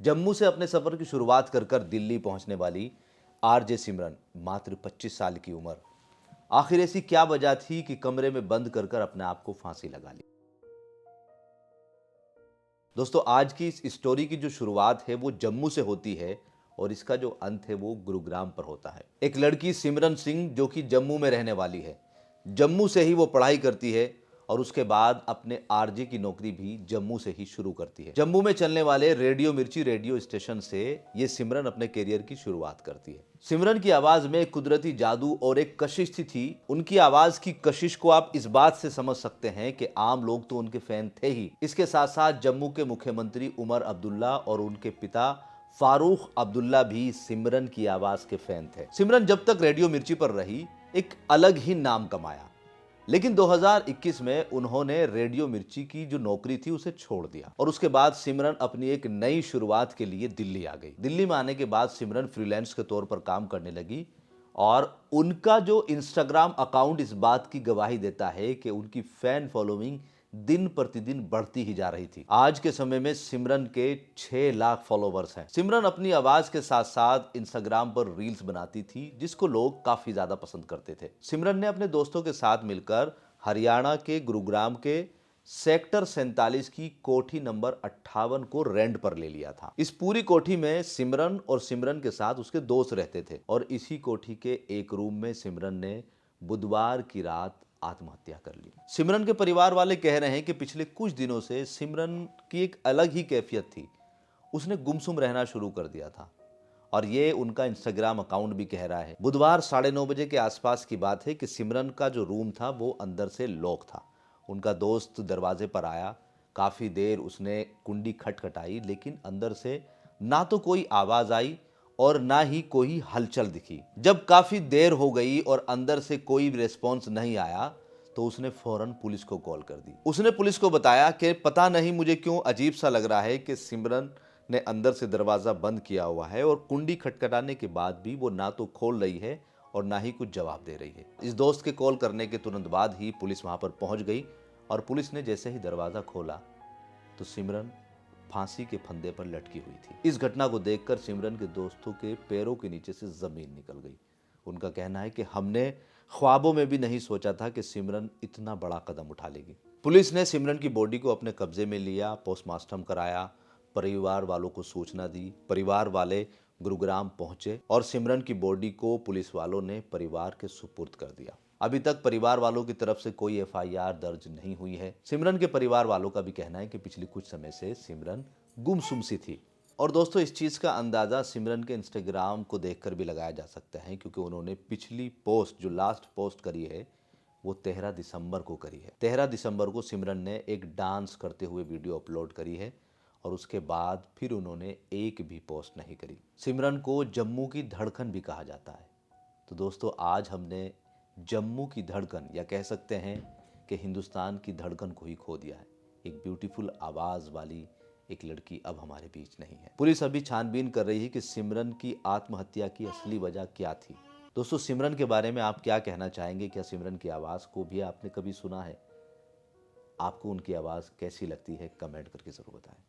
जम्मू से अपने सफर की शुरुआत कर कर दिल्ली पहुंचने वाली आरजे सिमरन मात्र 25 साल की उम्र। आखिर ऐसी क्या वजह थी कि कमरे में बंद कर कर अपने आप को फांसी लगा ली। दोस्तों, आज की इस स्टोरी की जो शुरुआत है वो जम्मू से होती है और इसका जो अंत है वो गुरुग्राम पर होता है। एक लड़की सिमरन सिंह जो कि जम्मू में रहने वाली है, जम्मू से ही वो पढ़ाई करती है और उसके बाद अपने आरजे की नौकरी भी जम्मू से ही शुरू करती है। जम्मू में चलने वाले रेडियो मिर्ची रेडियो स्टेशन से ये सिमरन अपने करियर की शुरुआत करती है। सिमरन की आवाज में एक कुदरती जादू और एक कशिश थी। उनकी आवाज की कशिश को आप इस बात से समझ सकते हैं कि आम लोग तो उनके फैन थे ही, इसके साथ साथ जम्मू के मुख्यमंत्री उमर अब्दुल्ला और उनके पिता फारूक अब्दुल्ला भी सिमरन की आवाज के फैन थे। सिमरन जब तक रेडियो मिर्ची पर रही एक अलग ही नाम कमाया, लेकिन 2021 में उन्होंने रेडियो मिर्ची की जो नौकरी थी उसे छोड़ दिया और उसके बाद सिमरन अपनी एक नई शुरुआत के लिए दिल्ली आ गई। दिल्ली में आने के बाद सिमरन फ्रीलांस के तौर पर काम करने लगी और उनका जो इंस्टाग्राम अकाउंट इस बात की गवाही देता है कि उनकी फैन फॉलोइंग दिन प्रतिदिन बढ़ती ही जा रही थी। आज के समय में सिमरन के 6 लाख फॉलोवर्स हैं। सिमरन अपनी आवाज के साथ साथ इंस्टाग्राम पर रील्स बनाती थी जिसको लोग काफी ज्यादा पसंद करते थे। सिमरन ने अपने दोस्तों के साथ मिलकर हरियाणा के गुरुग्राम के सेक्टर 47 की कोठी नंबर 58 को रेंट पर ले लिया था। इस पूरी कोठी में सिमरन और सिमरन के साथ उसके दोस्त रहते थे और इसी कोठी के एक रूम में सिमरन ने बुधवार की रात आत्महत्या कर ली। सिमरन के परिवार वाले कह रहे हैं कि पिछले कुछ दिनों से सिमरन की एक अलग ही कैफियत थी। उसने गुमसुम रहना शुरू कर दिया था और ये उनका इंस्टाग्राम अकाउंट भी कह रहा है। बुधवार 9:30 के आसपास की बात है कि सिमरन का जो रूम था वो अंदर से लॉक था। उनका दोस्त दरवाजे पर आया, काफी देर उसने कुंडी खटखटाई लेकिन अंदर से ना तो कोई आवाज आई और ना ही कोई हलचल दिखी। जब काफी देर हो गई और अंदर से कोई रिस्पॉन्स नहीं आया तो उसने फौरन पुलिस को कॉल कर दी। उसने पुलिस को बताया कि पता नहीं मुझे क्यों अजीब सा लग रहा है कि सिमरन ने अंदर से दरवाजा बंद किया हुआ है और कुंडी खटखटाने के बाद भी वो ना तो खोल रही है और ना ही कुछ जवाब दे रही है। इस दोस्त के कॉल करने के तुरंत बाद ही पुलिस वहां पर पहुंच गई और पुलिस ने जैसे ही दरवाजा खोला तो सिमरन फांसी के फंदे पर लटकी हुई थी। इस घटना को देखकर सिमरन के दोस्तों के पैरों के नीचे से जमीन निकल गई। उनका कहना है कि हमने ख्वाबों में भी नहीं सोचा था कि सिमरन इतना बड़ा कदम उठा लेगी। पुलिस ने सिमरन की बॉडी को अपने कब्जे में लिया, पोस्टमार्टम कराया, परिवार वालों को सूचना दी। परिवार वाले गुरुग्राम पहुंचे और सिमरन की बॉडी को पुलिस वालों ने परिवार के सुपुर्द कर दिया। अभी तक परिवार वालों की तरफ से कोई एफआईआर दर्ज नहीं हुई है। सिमरन के परिवार वालों का भी कहना है कि पिछले कुछ समय से सिमरन गुमसुम सी थी। और दोस्तों, इस चीज़ का अंदाज़ा सिमरन के इंस्टाग्राम को देखकर भी लगाया जा सकता है क्योंकि उन्होंने पिछली पोस्ट जो लास्ट पोस्ट करी है वो 13 दिसंबर को करी है। 13 दिसंबर को सिमरन ने एक डांस करते हुए वीडियो अपलोड करी है और उसके बाद फिर उन्होंने एक भी पोस्ट नहीं करी। सिमरन को जम्मू की धड़कन भी कहा जाता है। तो दोस्तों, आज हमने जम्मू की धड़कन या कह सकते हैं कि हिंदुस्तान की धड़कन को ही खो दिया है। एक ब्यूटीफुल आवाज़ वाली एक लड़की अब हमारे बीच नहीं है। पुलिस अभी छानबीन कर रही है कि सिमरन की आत्महत्या की असली वजह क्या थी। दोस्तों, सिमरन के बारे में आप क्या कहना चाहेंगे? क्या सिमरन की आवाज़ को भी आपने कभी सुना है? आपको उनकी आवाज़ कैसी लगती है? कमेंट करके ज़रूर बताएं।